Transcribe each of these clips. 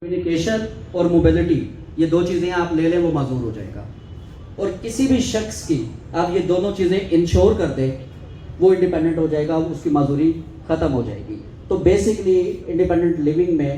Communication اور mobility یہ دو چیزیں آپ لے لیں وہ معذور ہو جائے گا. اور کسی بھی شخص کی آپ یہ دونوں چیزیں انشور کر دیں وہ انڈیپینڈنٹ ہو جائے گا, اس کی معذوری ختم ہو جائے گی. تو بیسکلی انڈیپینڈنٹ لیونگ میں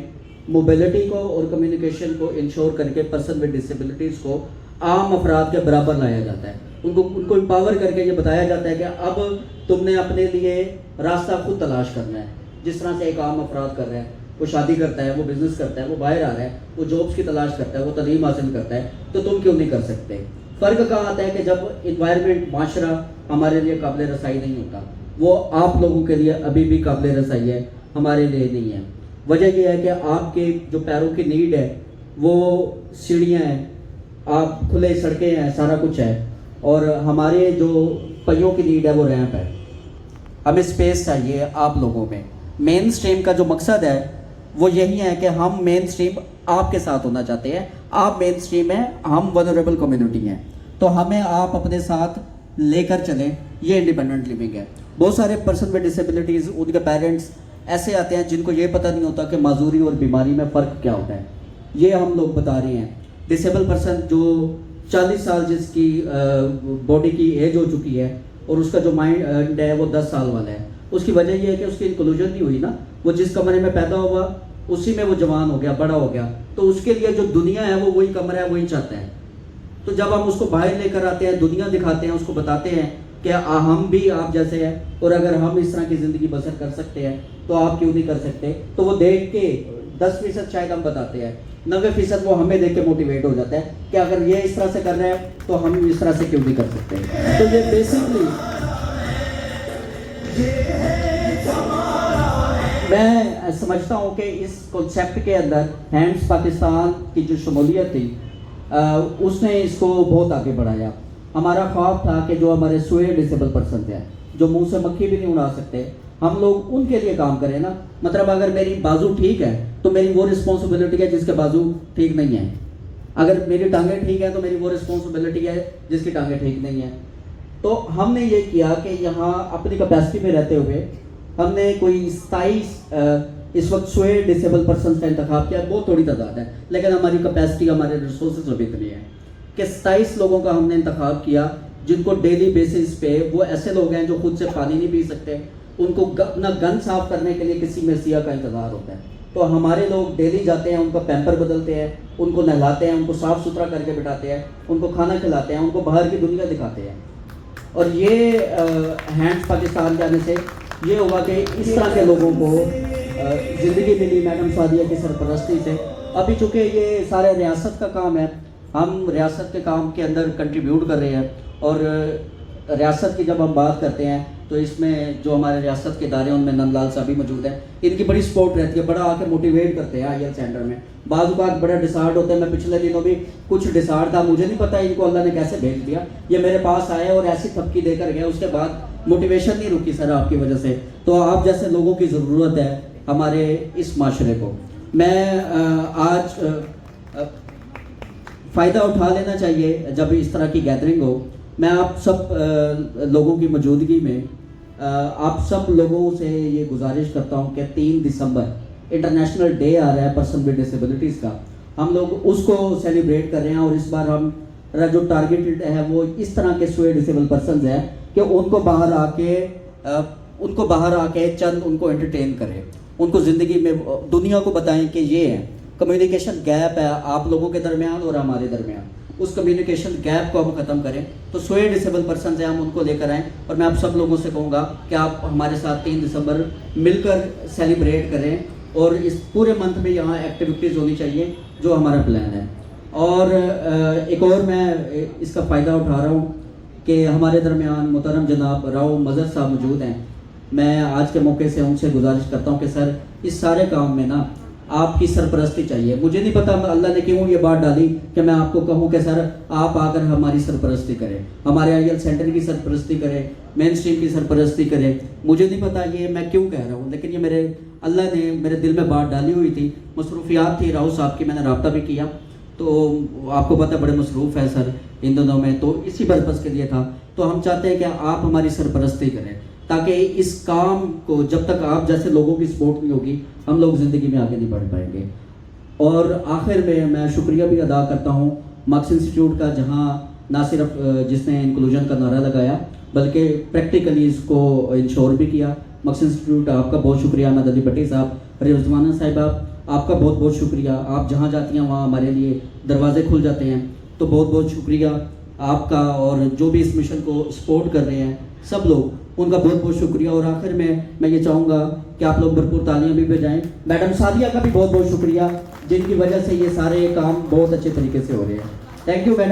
موبیلٹی کو اور کمیونیکیشن کو انشور کر کے پرسن ود ڈسیبلٹیز کو عام افراد کے برابر لایا جاتا ہے. ان کو امپاور کر کے یہ بتایا جاتا ہے کہ اب تم نے اپنے لیے راستہ خود تلاش کرنا ہے. جس طرح سے ایک عام افراد کر رہے ہیں, وہ شادی کرتا ہے, وہ بزنس کرتا ہے, وہ باہر آ رہا ہے, وہ جابس کی تلاش کرتا ہے, وہ تعلیم حاصل کرتا ہے, تو تم کیوں نہیں کر سکتے؟ فرق کہاں آتا ہے کہ جب انوائرمنٹ معاشرہ ہمارے لیے قابل رسائی نہیں ہوتا, وہ آپ لوگوں کے لیے ابھی بھی قابل رسائی ہے, ہمارے لیے نہیں ہے. وجہ یہ ہے کہ آپ کے جو پیروں کی نیڈ ہے وہ سیڑھیاں ہیں, آپ کھلے سڑکیں ہیں, سارا کچھ ہے, اور ہمارے جو پہیوں کی نیڈ ہے وہ ریمپ ہے. ہمیں اسپیس چاہیے آپ لوگوں میں. مین اسٹریم کا جو مقصد ہے وہ یہی ہے کہ ہم مین اسٹریم آپ کے ساتھ ہونا چاہتے ہیں. آپ مین اسٹریم ہیں, ہم ونریبل کمیونٹی ہیں, تو ہمیں آپ اپنے ساتھ لے کر چلیں. یہ انڈیپینڈنٹ لیونگ ہے. بہت سارے پرسن ود ڈسیبلٹیز, ان کے پیرنٹس ایسے آتے ہیں جن کو یہ پتہ نہیں ہوتا کہ معذوری اور بیماری میں فرق کیا ہوتا ہے. یہ ہم لوگ بتا رہے ہیں. ڈسیبل پرسن جو 40 سال جس کی باڈی کی ایج ہو چکی ہے اور اس کا جو مائنڈ ہے وہ 10 سال والا ہے, اس کی وجہ یہ ہے کہ اس کی انکلوژن نہیں ہوئی نا. وہ جس کمرے میں پیدا ہوا اسی میں وہ جوان ہو گیا, بڑا ہو گیا, تو اس کے لیے جو دنیا ہے وہ وہی کمرہ ہے, وہی چاہتا ہے. تو جب ہم اس کو باہر لے کر آتے ہیں, دنیا دکھاتے ہیں, اس کو بتاتے ہیں کہ ہم بھی آپ جیسے ہیں, اور اگر ہم اس طرح کی زندگی بسر کر سکتے ہیں تو آپ کیوں نہیں کر سکتے, تو وہ دیکھ کے 10% شاید ہم بتاتے ہیں, 90% وہ ہمیں دیکھ کے موٹیویٹ ہو جاتا ہے کہ اگر یہ اس طرح سے کر رہے ہیں تو ہم اس طرح سے کیوں نہیں کر سکتے. تو یہ بیسکلی میں سمجھتا ہوں کہ اس کنسیپٹ کے اندر ہینڈس پاکستان کی جو شمولیت تھی اس نے اس کو بہت آگے بڑھایا. ہمارا خواب تھا کہ جو ہمارے سوئے ڈسیبل پرسن ہیں, جو منہ سے مکھی بھی نہیں اڑا سکتے, ہم لوگ ان کے لیے کام کریں نا. مطلب اگر میری بازو ٹھیک ہے تو میری وہ رسپانسبلٹی ہے جس کے بازو ٹھیک نہیں ہے. اگر میری ٹانگیں ٹھیک ہیں تو میری وہ رسپانسبلٹی ہے جس کی ٹانگیں ٹھیک نہیں ہیں. تو ہم نے یہ کیا کہ یہاں اپنی کیپیسٹی میں رہتے ہوئے ہم نے کوئی 27 اس وقت سوئے ڈسیبل پرسنس کا انتخاب کیا. بہت تھوڑی تعداد ہے, لیکن ہماری کیپیسٹی, ہمارے ریسورسز ابھی اتنی ہے کہ 27 لوگوں کا ہم نے انتخاب کیا جن کو ڈیلی بیسس پہ, وہ ایسے لوگ ہیں جو خود سے پانی نہیں پی سکتے, ان کو اپنا گن صاف کرنے کے لیے کسی مسیح کا انتظار ہوتا ہے. تو ہمارے لوگ ڈیلی جاتے ہیں, ان کا پیمپر بدلتے ہیں, ان کو نہلاتے ہیں, ان کو صاف ستھرا کر کے بٹھاتے ہیں, ان کو کھانا کھلاتے ہیں, ان کو باہر کی دنیا دکھاتے ہیں. اور یہ ہینڈس پاکستان کے آنے سے یہ ہوا کہ اس طرح کے لوگوں کو زندگی ملی میڈم سعدیہ کی سرپرستی سے. ابھی چونکہ یہ سارے ریاست کا کام ہے, ہم ریاست کے کام کے اندر کنٹریبیوٹ کر رہے ہیں, اور ریاست کی جب ہم بات کرتے ہیں تو اس میں جو ہمارے ریاست کے ادارے ہیں ان میں نند لال صاحب بھی موجود ہیں. ان کی بڑی سپورٹ رہتی ہے, بڑا آ کے موٹیویٹ کرتے ہیں آئی سینٹر میں. بعض اوقات بڑا ڈسارڈ ہوتے ہیں. میں پچھلے دنوں بھی کچھ ڈسارڈ تھا, مجھے نہیں پتا ان کو اللہ نے کیسے بھیج دیا. یہ میرے پاس آئے اور ایسی تھپکی دے کر گئے, اس کے بعد موٹیویشن نہیں رکی سر آپ کی وجہ سے. تو آپ جیسے لوگوں کی ضرورت ہے ہمارے اس معاشرے کو. میں آج فائدہ اٹھا لینا چاہیے جب اس طرح کی گیدرنگ ہو. میں آپ سب لوگوں کی موجودگی میں آپ سب لوگوں سے یہ گزارش کرتا ہوں کہ 3 دسمبر انٹرنیشنل ڈے آ رہا ہے پرسن ود ڈسیبلٹیز کا. ہم لوگ اس کو سیلیبریٹ کر رہے ہیں, اور اس بار ہم جو ٹارگیٹڈ ہے وہ اس طرح کے سوئے ڈسیبل پرسنز ہیں کہ ان کو باہر آ کے چند ان کو انٹرٹین کریں, ان کو زندگی میں دنیا کو بتائیں کہ یہ ہے. کمیونیکیشن گیپ ہے آپ لوگوں کے درمیان اور ہمارے درمیان, اس کمیونیکیشن گیپ کو ہم ختم کریں. تو سوئے ڈسیبل پرسنز ہیں, ہم ان کو لے کر آئیں. اور میں آپ سب لوگوں سے کہوں گا کہ آپ ہمارے ساتھ 3 دسمبر مل کر سیلیبریٹ کریں, اور اس پورے منتھ میں یہاں ایکٹیویٹیز ہونی چاہیے جو ہمارا پلان ہے. اور ایک اور میں اس کا فائدہ اٹھا رہا ہوں کہ ہمارے درمیان محترم جناب راؤ مظہر صاحب موجود ہیں. میں آج کے موقع سے ان سے گزارش کرتا ہوں کہ سر اس سارے کام میں نا آپ کی سرپرستی چاہیے. مجھے نہیں پتا اللہ نے کیوں یہ بات ڈالی کہ میں آپ کو کہوں کہ سر آپ آ کر ہماری سرپرستی کریں, ہمارے آئی ایل سینٹر کی سرپرستی کریں, مین اسٹریم کی سرپرستی کریں. مجھے نہیں پتا یہ میں کیوں کہہ رہا ہوں, لیکن یہ اللہ نے میرے دل میں بات ڈالی ہوئی تھی. مصروفیات تھی راؤ صاحب کی, میں نے رابطہ بھی کیا, تو آپ کو پتہ بڑے مصروف ہے سر ان دنوں میں, تو اسی پرپس کے لیے تھا. تو ہم چاہتے ہیں کہ آپ ہماری سرپرستی کریں تاکہ اس کام کو, جب تک آپ جیسے لوگوں کی سپورٹ نہیں ہوگی ہم لوگ زندگی میں آگے نہیں بڑھ پائیں گے. اور آخر میں شکریہ بھی ادا کرتا ہوں مکس انسٹیٹیوٹ کا، جہاں نہ صرف جس نے انکلوژن کا نعرہ لگایا بلکہ پریکٹیکلی اس کو انشور بھی کیا. مکس انسٹیٹیوٹ آپ کا بہت شکریہ. احمد علی بٹی صاحب، رضوانہ صاحبہ آپ کا بہت بہت شکریہ. آپ جہاں جاتی ہیں وہاں ہمارے لیے دروازے کھل جاتے ہیں، تو بہت بہت شکریہ آپ کا. اور جو بھی اس مشن کو سپورٹ کر رہے ہیں سب لوگ، ان کا بہت بہت شکریہ. اور آخر میں یہ چاہوں گا کہ آپ لوگ بھرپور تالیاں بھی بجائیں. میڈم سعدیہ کا بھی بہت بہت شکریہ، جن کی وجہ سے یہ سارے کام بہت اچھے طریقے سے ہو رہے ہیں. Thank you madam.